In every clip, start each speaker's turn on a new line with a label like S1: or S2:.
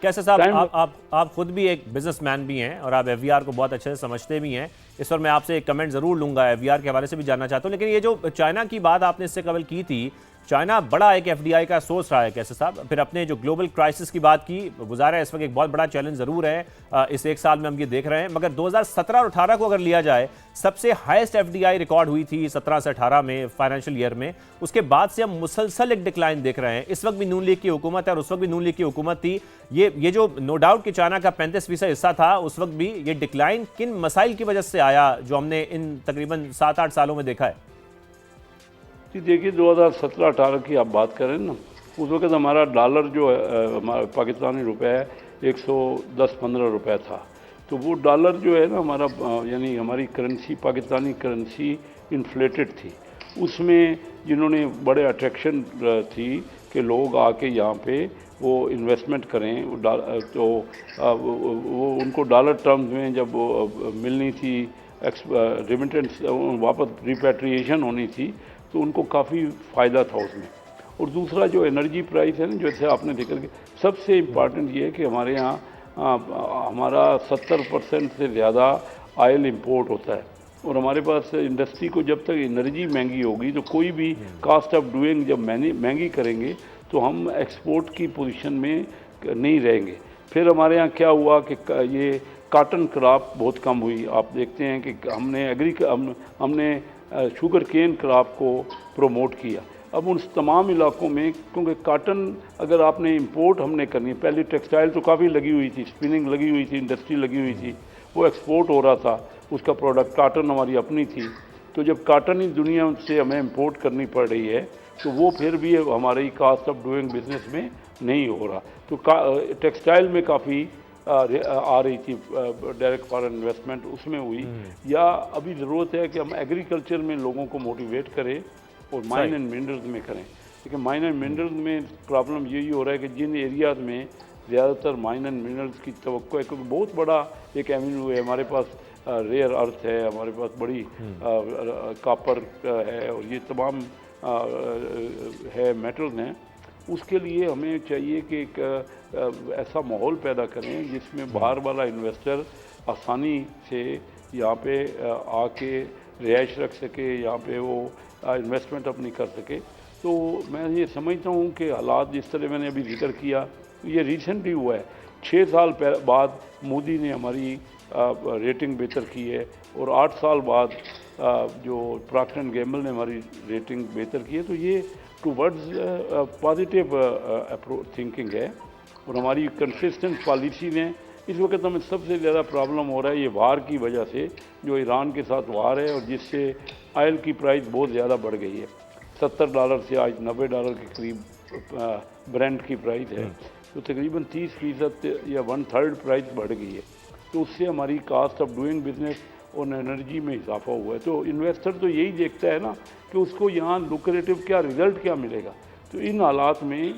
S1: कैसे साहब, आप खुद भी एक बिजनेसमैन भी हैं और आप एफवीआर को बहुत अच्छे से समझते भी हैं। इस पर मैं आपसे एक कमेंट जरूर लूंगा, एफवीआर के हवाले से भी जानना चाहता हूं। लेकिन ये जो चाइना की बात आपने इससे कबल की थी, चाइना बड़ा एक एफडीआई का सोर्स रहा है कैसे साहब। फिर अपने जो ग्लोबल क्राइसिस की बात की, गुजारा इस वक्त एक बहुत बड़ा चैलेंज जरूर है। इस एक साल में हम ये देख रहे हैं, मगर 2017 और 18 को अगर लिया जाए, सबसे हाईएस्ट एफडीआई रिकॉर्ड हुई थी 17 से 18 में, फाइनेंशियल ईयर में। उसके बाद से हम मुसलसल एक डिक्लाइन देख रहे हैं। इस वक्त भी नून लीग की हुकूमत है और उस वक्त भी नून लीग की हुकूमत थी। ये जो नो डाउट कि चाइना का 35% हिस्सा था, उस वक्त भी ये डिक्लाइन किन मसाइल की वजह से आया जो हमने इन तकरीबन 7-8 सालों में देखा है?
S2: जी देखिए, 2017-18 की आप बात करें ना, उस वक्त हमारा डॉलर जो है, हमारा पाकिस्तानी रुपए है, 110-15 रुपए था। तो वो डॉलर जो है ना हमारा, यानी हमारी करेंसी, पाकिस्तानी करेंसी इन्फ्लेटेड थी। उसमें जिन्होंने बड़े अट्रैक्शन थी कि लोग आके यहाँ पे वो इन्वेस्टमेंट करें, तो वो उनको डॉलर टर्म्स में जब मिलनी थी, रेमिटेंस वापस रिपैट्रिएशन होनी थी, तो उनको काफ़ी फ़ायदा था उसमें। और दूसरा जो एनर्जी प्राइस है ना, जैसे आपने देखा कि सबसे इम्पॉर्टेंट ये है कि हमारे यहाँ हमारा 70% से ज़्यादा ऑयल इंपोर्ट होता है। और हमारे पास इंडस्ट्री को जब तक एनर्जी महंगी होगी, तो कोई भी कास्ट ऑफ डूइंग जब महंगी करेंगे, तो हम एक्सपोर्ट की पोजीशन में नहीं रहेंगे। फिर हमारे यहाँ क्या हुआ कि ये काटन क्रॉप बहुत कम हुई। आप देखते हैं कि हमने शुगर केन क्रॉप को प्रमोट किया। अब उन तमाम इलाकों में, क्योंकि काटन अगर आपने इंपोर्ट हमने करनी है, पहले टेक्सटाइल तो काफ़ी लगी हुई थी, स्पिनिंग लगी हुई थी, इंडस्ट्री लगी हुई थी, वो एक्सपोर्ट हो रहा था उसका प्रोडक्ट। काटन हमारी अपनी थी, तो जब काटन ही दुनिया से हमें इंपोर्ट करनी पड़ रही है, तो वो फिर भी हमारी कास्ट ऑफ डूइंग बिजनेस में नहीं हो रहा। तो टेक्सटाइल में काफ़ी आ रही थी डायरेक्ट फॉरेन इन्वेस्टमेंट, उसमें हुई। या अभी ज़रूरत है कि हम एग्रीकल्चर में लोगों को मोटिवेट करें और माइन एंड मिनरल्स में करें। लेकिन माइन एंड मिनरल्स में प्रॉब्लम यही हो रहा है कि जिन एरियाज़ में ज़्यादातर माइन एंड मिनरल्स की तवक्को है, क्योंकि बहुत बड़ा एक एवेन्यू है, हमारे पास रेयर अर्थ है, हमारे पास बड़ी कॉपर है, और ये तमाम है मेटल्स हैं। उसके लिए हमें चाहिए कि एक ऐसा माहौल पैदा करें जिसमें बाहर वाला इन्वेस्टर आसानी से यहाँ पे आके रिहाइश रख सके, यहाँ पे वो इन्वेस्टमेंट अपनी कर सके। तो मैं ये समझता हूँ कि हालात जिस तरह मैंने अभी जिक्र किया, ये रिसेंटली हुआ है। 6 साल बाद मोदी ने हमारी रेटिंग बेहतर की है, और 8 साल बाद जो प्रॉक्टर एंड गैम्बल ने हमारी रेटिंग बेहतर की है। तो ये टूवर्ड्स पॉजिटिव थिंकिंग है, और हमारी कंसिस्टेंट पॉलिसी में इस वक्त हमें सबसे ज़्यादा प्रॉब्लम हो रहा है ये वार की वजह से, जो ईरान के साथ वार है, और जिससे ऑयल की प्राइस बहुत ज़्यादा बढ़ गई है। $70 से आज $90 के करीब ब्रेंट की प्राइस है, तो तकरीबन 30% या 1/3 प्राइस बढ़ गई है। तो उससे हमारी कास्ट ऑफ डूइंग बिजनेस और एनर्जी में इजाफा हुआ है। तो इन्वेस्टर तो यही देखता है ना कि उसको यहाँ लुक्रेटिव क्या रिज़ल्ट क्या मिलेगा। तो इन हालात में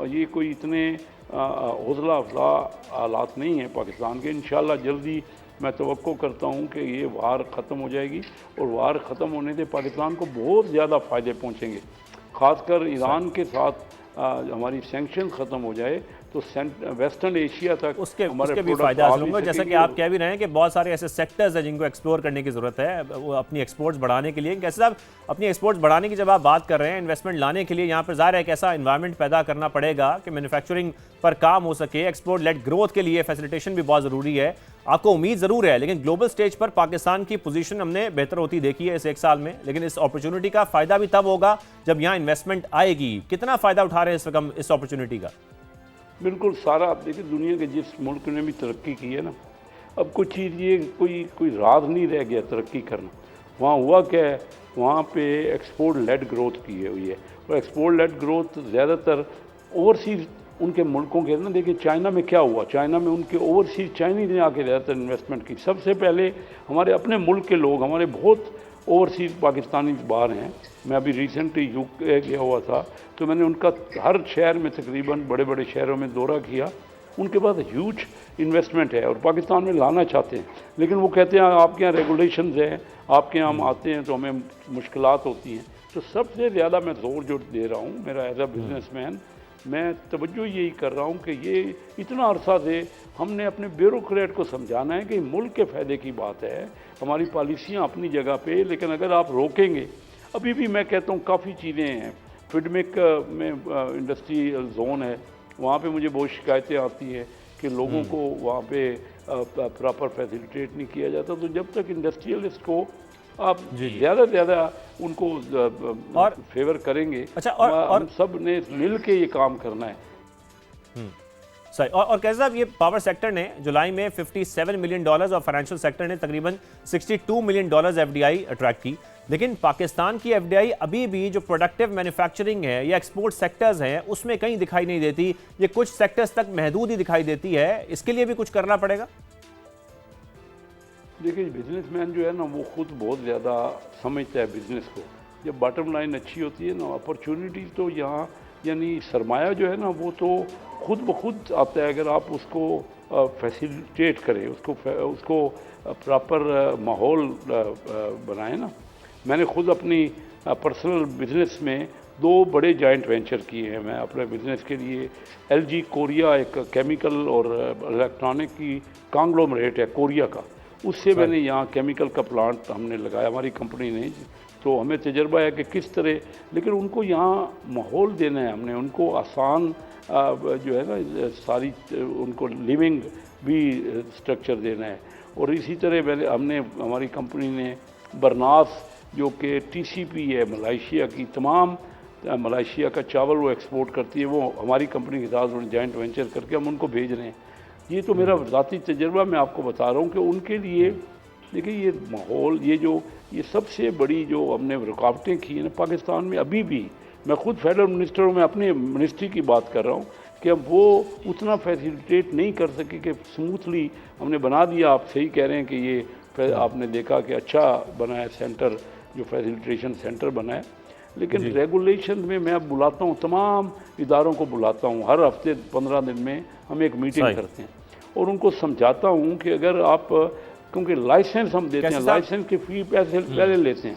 S2: ये कोई इतने हौसला अफजा हालात नहीं है पाकिस्तान के। इंशाल्लाह जल्दी मैं तवक्को करता हूँ कि ये वार ख़त्म हो जाएगी, और वार ख़त्म होने से पाकिस्तान को बहुत ज़्यादा फ़ायदे पहुँचेंगे। ख़ासकर ईरान के साथ हमारी सैंक्शन ख़त्म हो जाए, तो वेस्टर्न एशिया तक
S1: उसके भी फायदा हासिल होंगे। जैसा कि आप कह भी रहे हैं कि बहुत सारे ऐसे सेक्टर्स हैं जिनको एक्सप्लोर करने की ज़रूरत है वो अपनी एक्सपोर्ट्स बढ़ाने के लिए। कैसे साहब, अपनी एक्सपोर्ट्स बढ़ाने की जब आप बात कर रहे हैं, इन्वेस्टमेंट लाने के लिए यहाँ पर ज़ाहिर है एक ऐसा इन्वायरमेंट पैदा करना पड़ेगा कि मैन्युफैक्चरिंग पर काम हो सके। एक्सपोर्ट लेड ग्रोथ के लिए फैसिलिटेशन भी बहुत ज़रूरी है। आपको उम्मीद ज़रूर है, लेकिन ग्लोबल स्टेज पर पाकिस्तान की पोजीशन हमने बेहतर होती देखी है इस एक साल में। लेकिन इस अपॉर्चुनिटी का फ़ायदा भी तब होगा जब यहाँ इन्वेस्टमेंट आएगी। कितना फ़ायदा उठा रहे हैं इस वक्त इस अपॉर्चुनिटी का?
S2: बिल्कुल सारा। आप देखिए, दुनिया के जिस मुल्क ने भी तरक्की की है ना, अब कुछ चीज़ ये कोई राज नहीं रह गया तरक्की करना। वहाँ हुआ क्या है, वहाँ पे एक्सपोर्ट लेड ग्रोथ की हुई है, और एक्सपोर्ट लेड ग्रोथ ज़्यादातर ओवरसीज़ उनके मुल्कों के ना। देखिए चाइना में क्या हुआ, चाइना में उनके ओवरसीज़ चाइनीज़ ने आके ज़्यादातर इन्वेस्टमेंट की। सबसे पहले हमारे अपने मुल्क के लोग, हमारे बहुत ओवरसीज़ पाकिस्तानी बाहर हैं। मैं अभी रिसेंटली यूके गया हुआ था, तो मैंने उनका हर शहर में, तकरीबन बड़े बड़े शहरों में दौरा किया। उनके पास ह्यूज इन्वेस्टमेंट है और पाकिस्तान में लाना चाहते हैं, लेकिन वो कहते हैं आपके यहाँ रेगुलेशंस हैं, आपके यहाँ हम आते हैं तो हमें मुश्किलात होती हैं। तो सबसे ज़्यादा मैं जोर जो दे रहा हूँ, मेरा एज अ बिजनेसमैन, मैं तवज्जो यही कर रहा हूँ कि ये इतना अरसा से हमने अपने ब्यूरोक्रेट को समझाना है कि मुल्क के फ़ायदे की बात है, हमारी पॉलिसियाँ अपनी जगह पे, लेकिन अगर आप रोकेंगे, अभी भी मैं कहता हूँ काफ़ी चीज़ें हैं। फिडमिक में इंडस्ट्रियल जोन है, वहाँ पे मुझे बहुत शिकायतें आती हैं कि लोगों को वहाँ पे प्रॉपर फैसिलिटेट नहीं किया जाता। तो जब तक इंडस्ट्रियलिस्ट को आप ज़्यादा से ज़्यादा उनको
S1: और
S2: फेवर करेंगे,
S1: अच्छा,
S2: और हम सब ने मिल के ये काम करना है।
S1: सही। और कैसे साहब, ये पावर सेक्टर ने जुलाई में $57 मिलियन और फाइनेंशियल सेक्टर ने तकरीबन $62 मिलियन एफडीआई अट्रैक्ट की, लेकिन पाकिस्तान की एफडीआई अभी भी जो प्रोडक्टिव मैन्युफैक्चरिंग है या एक्सपोर्ट सेक्टर्स हैं उसमें कहीं दिखाई नहीं देती। ये कुछ सेक्टर्स तक महदूद ही दिखाई देती है। इसके लिए भी कुछ करना पड़ेगा।
S2: देखिए, बिजनेसमैन जो है ना, वो खुद बहुत ज़्यादा समझता है बिज़नेस को। जब बॉटम लाइन अच्छी होती है ना, अपॉर्चुनिटी तो यहाँ, यानी सरमाया जो है ना, वो तो खुद ब खुद आता है अगर आप उसको फैसिलिटेट करें, उसको प्रॉपर माहौल बनाएं ना। मैंने खुद अपनी पर्सनल बिजनेस में 2 बड़े जॉइंट वेंचर किए हैं। मैं अपने बिजनेस के लिए LG कोरिया, एक केमिकल और इलेक्ट्रॉनिक की कांग्लोमरेट है कोरिया का, उससे मैंने यहाँ केमिकल का प्लांट हमने लगाया, हमारी कंपनी ने। तो हमें तजर्बा है कि किस तरह, लेकिन उनको यहाँ माहौल देना है हमने, उनको आसान जो है ना सारी उनको लिविंग भी स्ट्रक्चर देना है। और इसी तरह हमने हमारी कंपनी ने बरनास, जो कि TCP है मलाइशिया की, तमाम मलाइशिया का चावल वो एक्सपोर्ट करती है, वो हमारी कंपनी के साथ जॉइंट वेंचर करके हम उनको भेज रहे हैं। ये तो मेरा ज़ाती तजर्बा मैं आपको बता रहा हूँ कि उनके लिए देखिए ये माहौल, ये सबसे बड़ी जो हमने रुकावटें की हैं ना पाकिस्तान में अभी भी। मैं खुद फेडरल मिनिस्टर हूँ, मैं अपनी मिनिस्ट्री की बात कर रहा हूँ कि अब वो उतना फैसिलिटेट नहीं कर सके कि स्मूथली हमने बना दिया। आप सही कह रहे हैं कि ये आपने देखा कि अच्छा बना है सेंटर, जो फैसिलिटेशन सेंटर बना है, लेकिन रेगुलेशन में मैं अब बुलाता हूँ, तमाम इदारों को बुलाता हूँ, हर हफ्ते 15 दिन में हम एक मीटिंग करते हैं और उनको समझाता हूँ कि अगर आप, क्योंकि लाइसेंस हम देते हैं, लाइसेंस के फी पैसे पहले लेते हैं।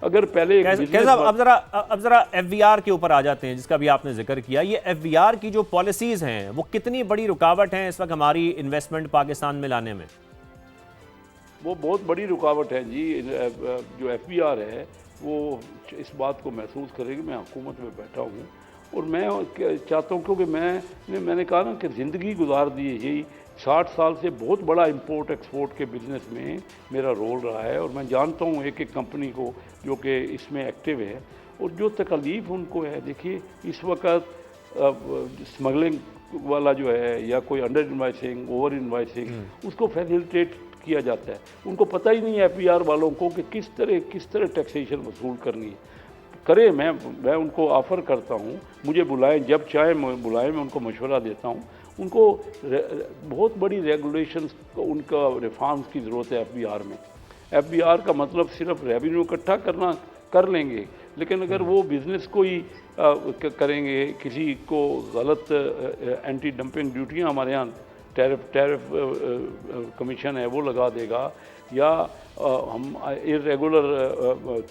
S2: अगर पहले
S1: अब जरा FVR के ऊपर आ जाते हैं, जिसका भी आपने जिक्र किया। ये FVR की जो पॉलिसीज हैं वो कितनी बड़ी रुकावट हैं इस वक्त हमारी इन्वेस्टमेंट पाकिस्तान में लाने में?
S2: वो बहुत बड़ी रुकावट है जी। जो FVR है वो इस बात को महसूस करेगी। मैं हुकूमत में बैठा हूँ और मैं चाहता हूँ, क्योंकि मैंने कहा ना कि ज़िंदगी गुजार दी है, यही 60 साल से बहुत बड़ा इंपोर्ट एक्सपोर्ट के बिज़नेस में मेरा रोल रहा है और मैं जानता हूँ एक एक कंपनी को जो कि इसमें एक्टिव है और जो तकलीफ़ उनको है। देखिए, इस वक्त स्मगलिंग वाला जो है या कोई अंडर इन्वाइसिंग, ओवर इन्वाइसिंग, उसको फैसिलिटेट किया जाता है। उनको पता ही नहीं है FVR वालों को कि किस तरह टैक्सेशन वसूल करनी है। करें, मैं उनको ऑफ़र करता हूँ, मुझे बुलाएं, जब चाहे बुलाएं, मैं उनको मशवरा देता हूँ। उनको बहुत बड़ी रेगुलेशंस, उनका रिफॉर्म्स की ज़रूरत है FVR में। FVR का मतलब सिर्फ रेवेन्यू इकट्ठा करना कर लेंगे, लेकिन अगर वो बिज़नेस को ही करेंगे, किसी को गलत एंटी डंपिंग ड्यूटियाँ हमारे यहाँ टैरिफ कमीशन है वो लगा देगा, या हम इर्रेगुलर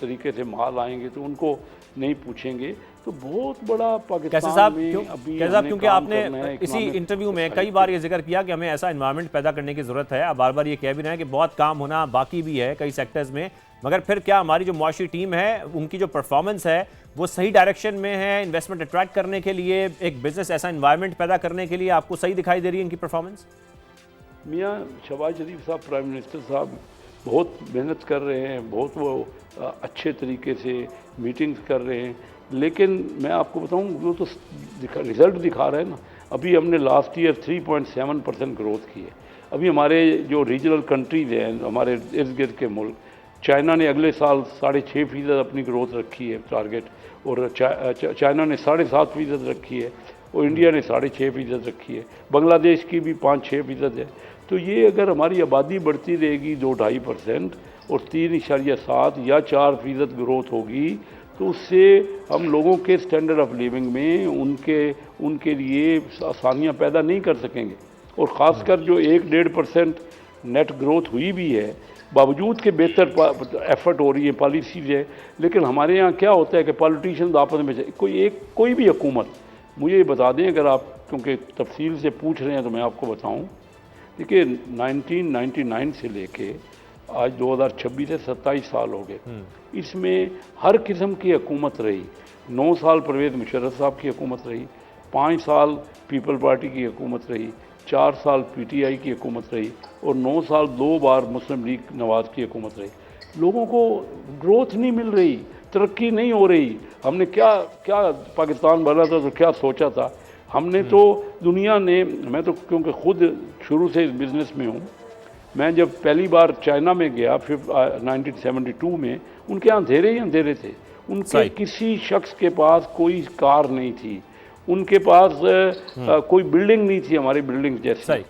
S2: तरीके से माल आएंगे तो उनको नहीं पूछेंगे, तो बहुत बड़ा पाकिस्तान में अभी
S1: क्योंकि आपने इसी इंटरव्यू में कई बार ये जिक्र किया कि हमें ऐसा एनवायरनमेंट पैदा करने की ज़रूरत है। आप बार बार ये कह भी रहे हैं कि बहुत काम होना बाकी भी है कई सेक्टर्स में, मगर फिर क्या हमारी जो मुआशी टीम है उनकी जो परफॉर्मेंस है वो सही डायरेक्शन में है? इन्वेस्टमेंट अट्रैक्ट करने के लिए, एक बिजनेस ऐसा एनवायरनमेंट पैदा करने के लिए आपको सही दिखाई दे रही है इनकी परफॉर्मेंस?
S2: मियाँ शहबाज शरीफ साहब, प्राइम मिनिस्टर साहब बहुत मेहनत कर रहे हैं, बहुत वो अच्छे तरीके से मीटिंग्स कर रहे हैं, लेकिन मैं आपको बताऊं वो तो रिज़ल्ट दिखा रहा है ना। अभी हमने लास्ट ईयर 3.7% ग्रोथ की है। अभी हमारे जो रीजनल कंट्रीज हैं, हमारे इर्द गिर्द के मुल्क, चाइना ने अगले साल 6.5% अपनी ग्रोथ रखी है टारगेट, और चाइना ने 7.5% रखी है, और इंडिया ने 6.5% रखी है। बांग्लादेश की भी 5-6% है। तो ये अगर हमारी आबादी बढ़ती रहेगी 2-2.5% और 3.7 या 4% ग्रोथ होगी, तो उससे हम लोगों के स्टैंडर्ड ऑफ लिविंग में उनके लिए आसानियाँ पैदा नहीं कर सकेंगे। और ख़ासकर जो 1-1.5% नेट ग्रोथ हुई भी है, बावजूद के बेहतर एफर्ट हो रही है, पॉलिसीज़ है, लेकिन हमारे यहाँ क्या होता है कि पॉलिटिशियंस आपस में कोई भी हुकूमत, मुझे ये बता दें, अगर आप क्योंकि तफसील से पूछ रहे हैं तो मैं आपको बताऊं। देखिए 1999 से लेके आज 2026 से 27 साल हो गए। इसमें हर किस्म की हुकूमत रही। 9 साल परवेज़ मुशर्रफ साहब की हुकूमत रही, 5 साल पीपल पार्टी की हुकूमत रही, 4 साल PTI की हुकूमत रही और 9 साल 2 बार मुस्लिम लीग नवाज़ की हुकूमत रही। लोगों को ग्रोथ नहीं मिल रही, तरक्की नहीं हो रही। हमने क्या क्या पाकिस्तान बना था तो क्या सोचा था हमने, तो दुनिया ने, मैं तो क्योंकि खुद शुरू से बिज़नेस में हूँ, मैं जब पहली बार चाइना में गया फिर 1972 में, उनके यहाँ अंधेरे ही अंधेरे थे। उनके किसी शख्स के पास कोई कार नहीं थी, उनके पास कोई बिल्डिंग नहीं थी हमारी बिल्डिंग जैसी।